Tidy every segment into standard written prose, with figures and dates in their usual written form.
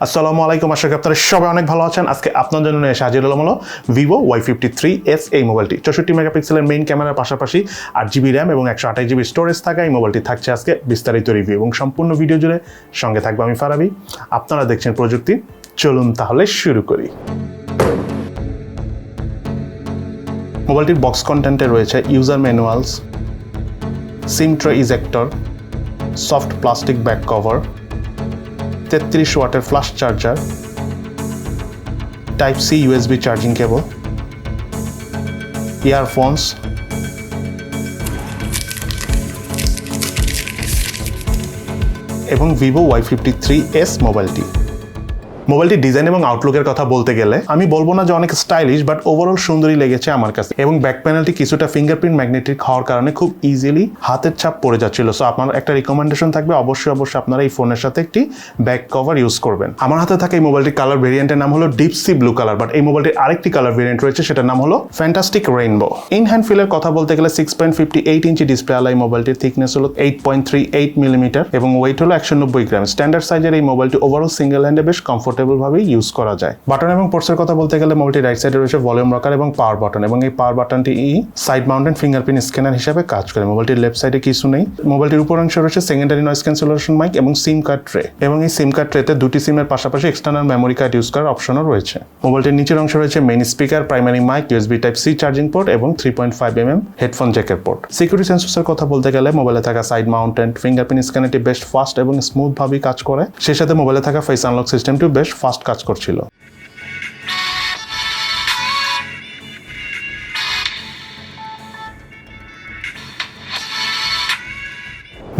আসসালামু আলাইকুম, আশা করি আপনারা সবাই অনেক ভালো আছেন। আজকে আপনাদের জন্য এসে হাজির হলাম হলো Vivo Y53s এই মোবাইলটি। 64 মেগাপিক্সেলের মেইন ক্যামেরার পাশাপাশি 8GB র্যাম এবং 128GB স্টোরেজ থাকা এই মোবাইলটি থাকছে আজকে বিস্তারিত রিভিউ এবং সম্পূর্ণ ভিডিও জুড়ে সঙ্গে থাকবো আমি ফারাবি। আপনারা দেখছেন প্রযুক্তি। চলুন তাহলে শুরু করি। মোবাইলটির বক্স কন্টেন্টে রয়েছে user manuals, sim tray ejector, soft plastic back cover, 33 ওয়াটের flash charger, type C USB charging cable, earphones, এবং Vivo Y53s মোবাইলটি। মোবাইলটির ডিজাইন এবং আউটলুকের কথা বলতে গেলে আমি বলবো না যে অনেক স্টাইলিশ, বাট ওভারঅল সুন্দরই লেগেছে আমার কাছে। এবং ব্যাক প্যানেলটি কিছুটা ফিঙ্গারপ্রিন্ট ম্যাগনেটিক হওয়ার কারণে খুব ইজিলি হাতের ছাপ পড়ে যাচ্ছিল। সো আপনার একটা রিকমেন্ডেশন থাকবে, অবশ্যই আপনারা এই ফোনের সাথে একটি ব্যাক কভার ইউজ করবেন। আমার হাতে থাকা এই মোবাইলটির কালার ভেরিয়েন্টের নাম হলো deep sea blue colour, but এই মোবাইলটির আরেকটি কালার ভেরিয়েন্ট রয়েছে, সেটার নাম হলো ফ্যান্টাস্টিক রেইনবো। ইন হ্যান্ড ফিলের কথা বলতে গেলে 6.58 ইঞ্চি ডিসপ্লে আলা এই মোবাইলটির থিকনেস হলো 8.38 মিলিমিটার এবং ওয়েট হলো 190 গ্রাম। স্ট্যান্ডার্ড সাইজের এই মোবাইলটি ওভারঅল সিঙ্গেল হ্যান্ডে বেশ কমফোর্টেবল ভাবে ইউজ করা যায়। বাটন এবং পোর্টসের কথা বলতে গেলে মোবাইলটির রাইট সাইডে রয়েছে ভলিউম রকার এবং পাওয়ার বাটন, এবং এই পাওয়ার বাটনটি সাইড মাউন্টেড ফিঙ্গারপ্রিন্ট স্ক্যানার হিসেবে কাজ করে। মোবাইলটির লেফট সাইডে কিছু নেই। মোবাইলটির উপর অংশে রয়েছে সেকেন্ডারি নয়েজ ক্যান্সেলেশন মাইক এবং সিম কার্ড ট্রে, এবং এই সিম কার্ড ট্রেতে দুটি সিমের পাশাপাশি এক্সটার্নাল মেমোরি কার্ড ইউজ করার অপশনও রয়েছে। মোবাইলটির নিচের অংশে রয়েছে main speaker, primary mic, USB type C charging port এবং 3.5mm হেডফোন জ্যাকের পোর্ট। সিকিউরিটি সেন্সরসের কথা বলতে গেলে মোবাইলে থাকা সাইড মাউন্টেড ফিঙ্গারপ্রিন্ট স্ক্যানারটি বেশ ফাস্ট এবং স্মুথ ভাবে কাজ করে। সেই সাথে মোবাইলে থাকা ফেস আনলক সিস্টেমটিও বেশ ফাস্ট কাজ করছিল।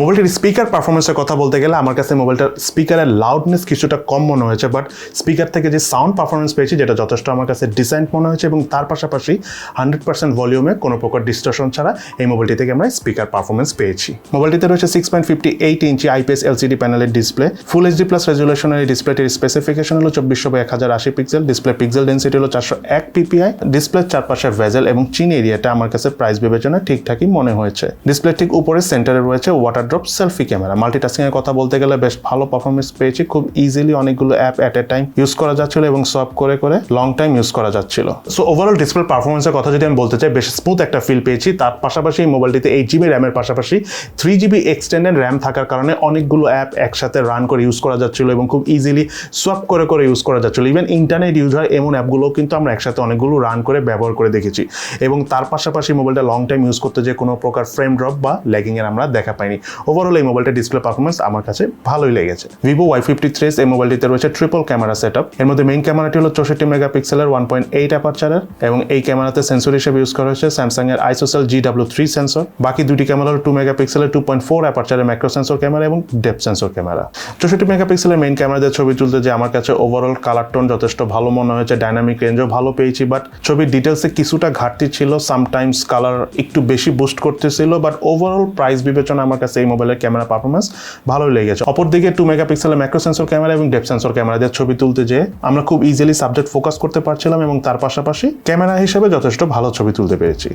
মোবাইলটির স্পিকার পারফরমেন্সের কথা বলতে গেলে আমার কাছে মোবাইলটার স্পিকারের লাউডনেস কিছুটা কম মনে হয়েছে, বাট স্পিকার থেকে যে সাউন্ড পারফরমেন্স পেয়েছি যেটা যথেষ্ট আমার কাছে ডিসেন্ট মনে হয়েছে, এবং তার পাশাপাশি 100% ভলিউমে কোনো প্রকার ডিস্টরশন ছাড়া এই মোবাইলটি থেকে আমরা স্পিকার পারফরমেন্স পেয়েছি। মোবাইলটিতে রয়েছে 6.58 ইঞ্চি আইপিএস এলসিডি প্যানেলের ডিসপ্লে, ফুল এইচডি প্লাস রেজুলেশনের এই ডিসপ্লেটির স্পেসিফিকেশন হলো 2400x1080 pixel, display pixel density হলো 401 পিপিআই, ডিসপ্লের চারপাশে ভেজেল এবং চিন এরিয়াটা আমার কাছে প্রাইস বিবেচনায় ঠিকঠাকই মনে হয়েছে। ডিসপ্লে ঠিক উপরে সেন্টারে রয়েছে water drop selfie camera. Multitasking এর কথা বলতে গেলে বেশ ভালো পারফরমেন্স পেয়েছি। খুব ইজিলি অনেকগুলো অ্যাপ এট এ টাইম ইউজ করা যাচ্ছিল এবং সব করে লং টাইম ইউজ করা যাচ্ছিল। সো ওভারঅল ডিসপ্লে পারফরমেন্সের কথা যদি আমি বলতে চাই, বেশ স্মুথ একটা ফিল পেয়েছি। তার পাশাপাশি এই মোবাইলটিতে 8GB র্যামের পাশাপাশি 3GB এক্সটেন্ডেড র্যাম থাকার কারণে অনেকগুলো অ্যাপ একসাথে রান করে ইউজ করা যাচ্ছিল এবং খুব ইজিলি সোয়াপ করে ইউজ করা যাচ্ছিল। ইভেন ইন্টারনেট ইউজ হয় এমন অ্যাপগুলো কিন্তু আমরা একসাথে অনেকগুলো রান করে ব্যবহার করে দেখেছি, এবং তার পাশাপাশি মোবাইলটা লং টাইম ইউজ করতে যে কোনো প্রকার ফ্রেম ড্রপ বা ল্যাগিং এর আমরা দেখা পাইনি। ওভারঅল এই মোবাইলটা ডিসপ্লে পারফরমেন্স আমার কাছে ভালোই লেগেছে। Vivo Y53s এই মোবাইলটিতে রয়েছে ট্রিপল ক্যামেরা সেটআপ। এর মধ্যে মেইন ক্যামেরাটি হলো 64 মেগাপিক্সেলের 1.8 অ্যাপারচারের, এবং এই ক্যামেরাতে সেন্সর হিসেবে ইউজ করা হয়েছে স্যামসাং এর আইসোসেল GW3 সেন্সর। বাকি দুটি ক্যামেরা হলো 2 মেগাপিক্সেলের 2.4 অ্যাপারচারের ম্যাক্রো সেন্সর ক্যামেরা এবং ডেপথ সেন্সর ক্যামেরা। 64 মেগাপিক্সেলের মেইন ক্যামেরা দিয়ে ছবি তুলতে যে আমার কাছে ওভারঅল কালার টোন যথেষ্ট ভালো মনে হয়েছে, ডাইনামিক রেঞ্জও ভালো পেয়েছি, বাট ছবির ডিটেলসে কিছুটা ঘাটতি ছিল। সামটাইমস কালার একটু বেশি বুস্ট করতেছিল, বাট ওভারঅল প্রাইস বিবেচনা আমার কাছে এই মোবাইলের ক্যামেরা পারফরমেন্স ভালোই লেগেছে। অপরদিকে 2 মেগাপিক্সেলের ম্যাক্রো সেন্সর ক্যামেরা এবং ডেপথ সেন্সর ক্যামেরা দিয়ে ছবি তুলতে যে আমরা খুব ইজিলি সাবজেক্ট ফোকাস করতে পারছিলাম, এবং তার পাশাপাশি ক্যামেরা হিসেবে যথেষ্ট ভালো ছবি তুলতে পেরেছি।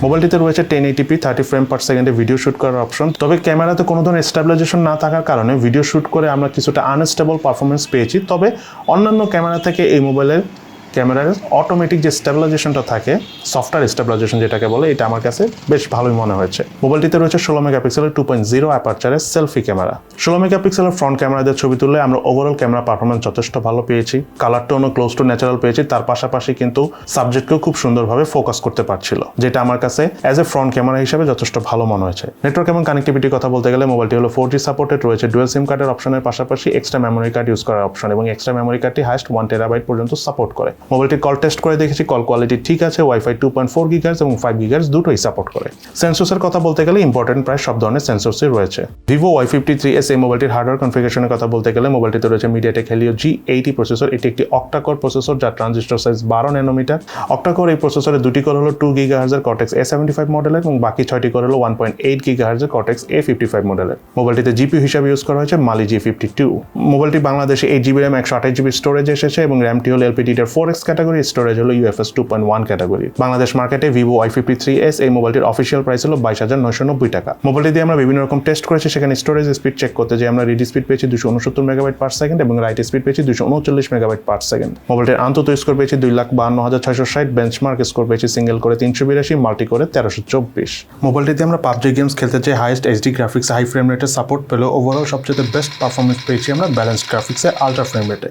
মোবাইলটিতে রয়েছে 1080p 30 ফ্রেম পার সেকেন্ডে ভিডিও শুট করার অপশন, তবে ক্যামেরাতে কোনো ধরনের স্টেবিলাইজেশন না থাকার কারণে ভিডিও শুট করে আমরা কিছুটা আনস্টেবল পারফরমেন্স পেয়েছি। তবে অন্যান্য ক্যামেরা থেকে এই মোবাইলের ক্যামেরার অটোমেটিক যে স্টেবিলাইজেশনটা থাকে, সফটওয়্যার স্টেবিলাইজেশন যেটাকে বলে, এটা আমার কাছে বেশ ভালোই মনে হয়েছে। মোবাইলটিতে রয়েছে 16 মেগাপিক্সেলের 2.0 অ্যাপারচারের সেলফি ক্যামেরা। 16 মেগাপিক্সেলের ফ্রন্ট ক্যামেরা দিয়ে ছবি তুললে আমরা ওভারঅল ক্যামেরা পারফরমেন্স যথেষ্ট ভালো পেয়েছি। কালার টোনও ক্লোজ টু ন্যাচারাল পেয়েছি। তার পাশাপাশি কিন্তু সাবজেক্টকেও খুব সুন্দরভাবে ফোকাস করতে পারছিল, যেটা আমার কাছে অ্যাজ এ ফ্রন্ট ক্যামেরা হিসেবে যথেষ্ট ভালো মনে হয়েছে। নেটওয়ার্ক এবং কানেক্টিভিটির কথা বলতে গেলে মোবাইলটি হলো 4G সাপোর্টেড, রয়েছে ডুয়াল সিম কার্ডের অপশনের পাশাপাশি এক্সট্রা মেমোরি কার্ড ইউজ করার অপশন, এবং এক্সট্রা মেমোরি কার্ডটি হাইস্ট 1 টেরাবাইট পর্যন্ত সাপোর্ট করে। মোবাইলটির কল টেস্ট করে দেখেছি, কল কোয়ালিটি ঠিক আছে। ওয়াইফাই 2.4 GHz এবং 5 GHz দুটোই সাপোর্ট করে। সেন্সরসের কথা বলতে গেলে ইম্পর্টেন্ট প্রায় সব ধরনের সেন্সরসই রয়েছে। Vivo Y53s এই মোবাইলটির হার্ডওয়্যার কনফিগারেশনের কথা বলতে গেলে মোবাইলটিতে রয়েছে মিডিয়াটেক হেলিও G80 প্রসেসর। এটি একটি অক্টাকোর প্রসেসর যার ট্রানজিস্টর সাইজ 12 ন্যানোমিটার। অক্টাকোর এই প্রসেসরের দুটি কোর হলো 2 GHz এর Cortex A75 মডেলের, এবং বাকি 6টি কোর হলো 1.8 GHz এর Cortex A55 মডেলের। মোবাইলটিতে জিপিইউ হিসেবে ইউজ করা হয়েছে Mali G52। মোবাইলটি বাংলাদেশে 8GB র্যাম 128GB স্টোরেজ এসেছে, এবং র্যামটি হলো LPDDR4 4X ক্যাটাগরি, স্টোরেজ হলো UFS 2.1 ক্যাটাগরি। বাংলাদেশ মার্কেটে Vivo Y53s এই মোবাইলটির অফিসিয়াল প্রাইস হলো 22,990 টাকা। মোবাইলটি দিয়ে আমরা বিভিন্ন রকম টেস্ট করেছি, সেখানে স্টোরেজ স্পিড চেক করতে যে আমরা রিড স্পিড পেয়েছি 269 MB/s এবং রাইট স্পিড পেয়েছি 239 MB/s। মোবাইলটির আন্তত স্কোর পেয়েছি 2,52,660, বেঞ্চমার্ক স্কোর পেয়েছি সিঙ্গেল করে 382, মাল্টি করে 1324। মোবাইলটিতে আমরা পাবজি গেমস খেলতে চাই highest HD graphics high frame রেটের সাপোর্ট পেলো। ওভারঅল সবচেয়ে বেস্ট পারফরমেন্স পেয়েছি আমরা ব্যালেন্সড গ্রাফিক্সে আলট্রা ফ্রেম রেটে,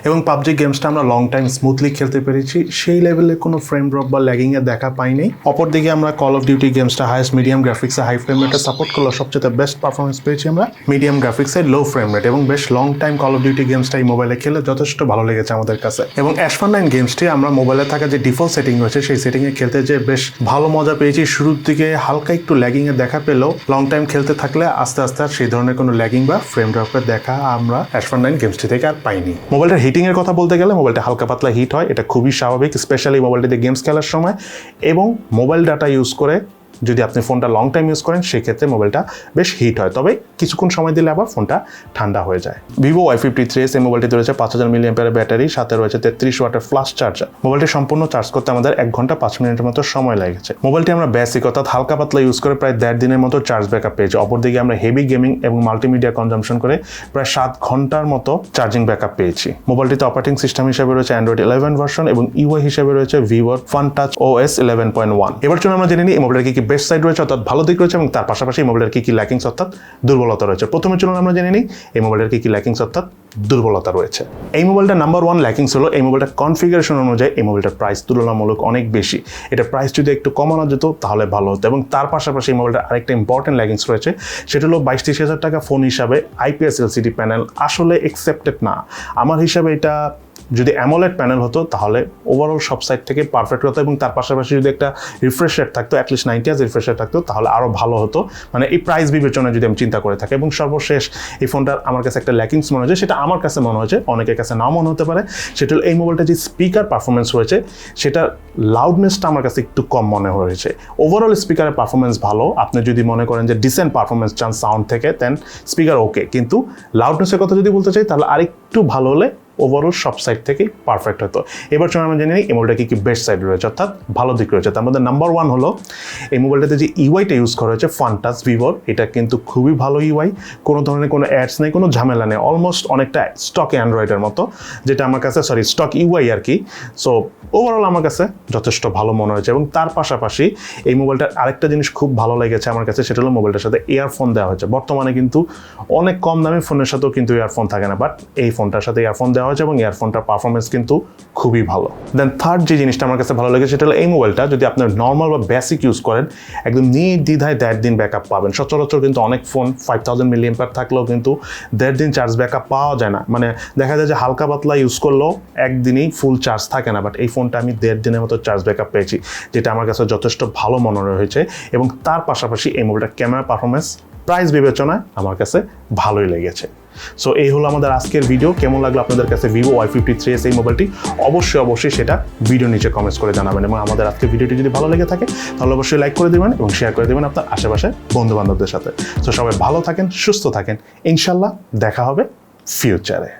এবং পাবজি গেমসটা আমরা লং টাইম স্মুথলি খেলতে পেরেছি, সেই লেভেলে কোনো ফ্রেম ড্রপ বা ল্যাগিং এর দেখা পাইনি। অপরদিকে আমরা কল অফ ডিউটি গেমসটা হাইয়েস্ট মিডিয়াম গ্রাফিক্সে হাই ফ্রেম রেটে সাপোর্ট করলো, সবচেয়ে বেস্ট পারফরমেন্স পেয়েছি আমরা মিডিয়াম গ্রাফিক্সে লো ফ্রেম রেট, এবং বেশ long time Call of Duty গেমসটা এই মোবাইলে খেলে যথেষ্ট ভালো লেগেছে আমাদের কাছে। এবং H19 গেমসটি আমরা মোবাইলে থাকা যে ডিফল্ট সেটিং রয়েছে সেই সেটিংয়ে খেলতে যে বেশ ভালো মজা পেয়েছি। শুরুর দিকে হালকা একটু ল্যাগিং এর দেখা পেলেও লং টাইম খেলতে থাকলে আস্তে আস্তে আর সেই ধরনের কোনো ল্যাগিং বা ফ্রেম ড্রপের দেখা আমরা H19 গেমসটি থেকে আর পাইনি। মোবাইলটার হিটিং এর কথা বলতে গেলে মোবাইলটা হালকা পাতলা হিট হয়, এটা খুবই স্বাভাবিক, স্পেশালি মোবাইলটিতে গেমস খেলার সময়। এবং মোবাইল ডাটা ইউজ করে যদি আপনি ফোনটা লং টাইম ইউজ করেন সেক্ষেত্রে মোবাইলটা বেশ হিট হয়, তবে কিছুক্ষণ সময় দিলে আবার ফোনটা ঠান্ডা হয়ে যায়। Vivo Y53s এই মোবাইলটিতে রয়েছে 5000 mAh ব্যাটারি, সাথে রয়েছে 33 ওয়াটের ফ্লাশ চার্জার। মোবাইলটি সম্পূর্ণ চার্জ করতে আমাদের 1 ঘন্টা 5 মিনিটের মতো সময় লেগেছে। মোবাইলটি আমরা বেসিক অর্থাৎ হালকা পাতলা ইউজ করে প্রায় 1.5 দিনের মতো চার্জ ব্যাকআপ পেয়েছি। অপরদিকে আমরা হেভি গেমিং এবং মাল্টিমিডিয়া কনজাম্পশন করে প্রায় 7 ঘন্টার মতো চার্জিং ব্যাকআপ পেয়েছি। মোবাইলটিতে অপারেটিং সিস্টেম হিসেবে রয়েছে Android 11 ভার্সন এবং UI হিসেবে রয়েছে Vivo Y53s OS 11.1। এবার চলুন আমরা জেনে নিই এই মোবাইলের কি বেস্ট সাইড রয়েছে অর্থাৎ ভালো দিক রয়েছে এবং তার পাশাপাশি এই মোবাইলের কি ল্যাকিংস অর্থাৎ দুর্বলতা রয়েছে। প্রথমে চলুন আমরা জেনে নিই এই মোবাইলের কি ল্যাকিংস অর্থাৎ দুর্বলতা রয়েছে। এই মোবাইলটার নাম্বার 1 ল্যাকিংস হলো এই মোবাইলটার কনফিগারেশন অনুযায়ী এই মোবাইলটার প্রাইস তুলনামূলক অনেক বেশি। এটা প্রাইস যদি একটু কমানো যেত তাহলে ভালো হতো। এবং তার পাশাপাশি এই মোবাইলটার আরেকটা ইম্পর্টেন্ট ল্যাকিংস রয়েছে, সেটা হলো 22-23 হাজার টাকা ফোন হিসাবে IPS LCD প্যানেল আসলে অ্যাকসেপ্টেড না। আমার হিসাবে এটা যদি অ্যামোলেড প্যানেল হতো তাহলে ওভারঅল সব সাইড থেকে পারফেক্ট হতো, এবং তার পাশাপাশি যদি একটা রিফ্রেশ রেট থাকতো, অ্যাটলিস্ট 90 Hz রিফ্রেশ রেট থাকতো তাহলে আরও ভালো হতো, মানে এই প্রাইস বিবেচনায় যদি আমি চিন্তা করে থাকি। এবং সর্বশেষ এই ফোনটার আমার কাছে একটা ল্যাকিংস মনে হয়েছে, সেটা আমার কাছে মনে হয়েছে, অনেকের কাছে নাও মনে হতে পারে, সেটা হলো এই মোবাইলটা যে স্পিকার পারফরমেন্স হয়েছে সেটার লাউডনেসটা আমার কাছে একটু কম মনে হয়েছে। ওভারঅল স্পিকারের পারফরমেন্স ভালো, আপনি যদি মনে করেন যে ডিসেন্ট পারফরমেন্স চান সাউন্ড থেকে দেন স্পিকার ওকে, কিন্তু লাউডনেসের কথা যদি বলতে চাই তাহলে আরেকটু ভালো হলে ওভারঅল সব সাইড থেকেই পারফেক্ট হতো। এবার চলুন আমরা জেনে নিই এই মোবাইলটা কি বেস্ট সাইড রয়েছে অর্থাৎ ভালো দিক রয়েছে। তার মধ্যে নাম্বার 1 হলো এই মোবাইলটাতে যে ইউআইটা ইউজ করা হয়েছে ফানটাচ ভিভোর, এটা কিন্তু খুবই ভালো ইউআই, কোনো ধরনের কোনো অ্যাডস নেই, কোনো ঝামেলা নেই, অলমোস্ট অনেকটা স্টক অ্যান্ড্রয়েডের মতো, যেটা আমার কাছে স্টক ইউআই আর কি। সো ওভারঅল আমার কাছে যথেষ্ট ভালো মনে হয়েছে। এবং তার পাশাপাশি এই মোবাইলটার আরেকটা জিনিস খুব ভালো লেগেছে আমার কাছে, সেটা হলো মোবাইলটার সাথে ইয়ারফোন দেওয়া হয়েছে। বর্তমানে কিন্তু অনেক কম দামি ফোনের সাথেও কিন্তু ইয়ারফোন থাকে না, বাট এই ফোনটার সাথে ইয়ারফোন দেওয়া হয়েছে এবং ইয়ারফোনটার পারফরমেন্স কিন্তু খুবই ভালো। দেন থার্ড যে জিনিসটা আমার কাছে ভালো লেগেছে সেটা হলো এই মোবাইলটা যদি আপনার নর্মাল বা বেসিক ইউজ করেন একদম নির্দ্বিধায় 1.5 দিন ব্যাকআপ পাবেন। সচরাচর কিন্তু অনেক ফোন 5000 mAh থাকলেও কিন্তু 1.5 দিন চার্জ ব্যাকআপ পাওয়া যায় না, মানে দেখা যায় যে হালকা পাতলা ইউজ করলেও একদিনই ফুল চার্জ থাকে না, বাট এই ফোনটা আমি 1.5 দিনের মতো চার্জ ব্যাকআপ পেয়েছি, যেটা আমার কাছে যথেষ্ট ভালো মনে হয়েছে। এবং তার পাশাপাশি এই মোবাইলটার ক্যামেরা পারফরমেন্স প্রাইস বিবেচনায় আমার কাছে ভালোই লেগেছে। সো এই হলো আমাদের আজকের ভিডিও। কেমন লাগলো আপনাদের কাছে Vivo Y53s এই মোবাইলটি অবশ্যই সেটা ভিডিও নিচে কমেন্টস করে জানাবেন। এবং আমাদের আজকের ভিডিওটি যদি ভালো লেগে থাকে তাহলে অবশ্যই লাইক করে দেবেন এবং শেয়ার করে দেবেন আপনার আশেপাশে বন্ধু বান্ধবদের সাথে। সো সবাই ভালো থাকেন, সুস্থ থাকেন, ইনশাল্লাহ দেখা হবে ফিউচারে।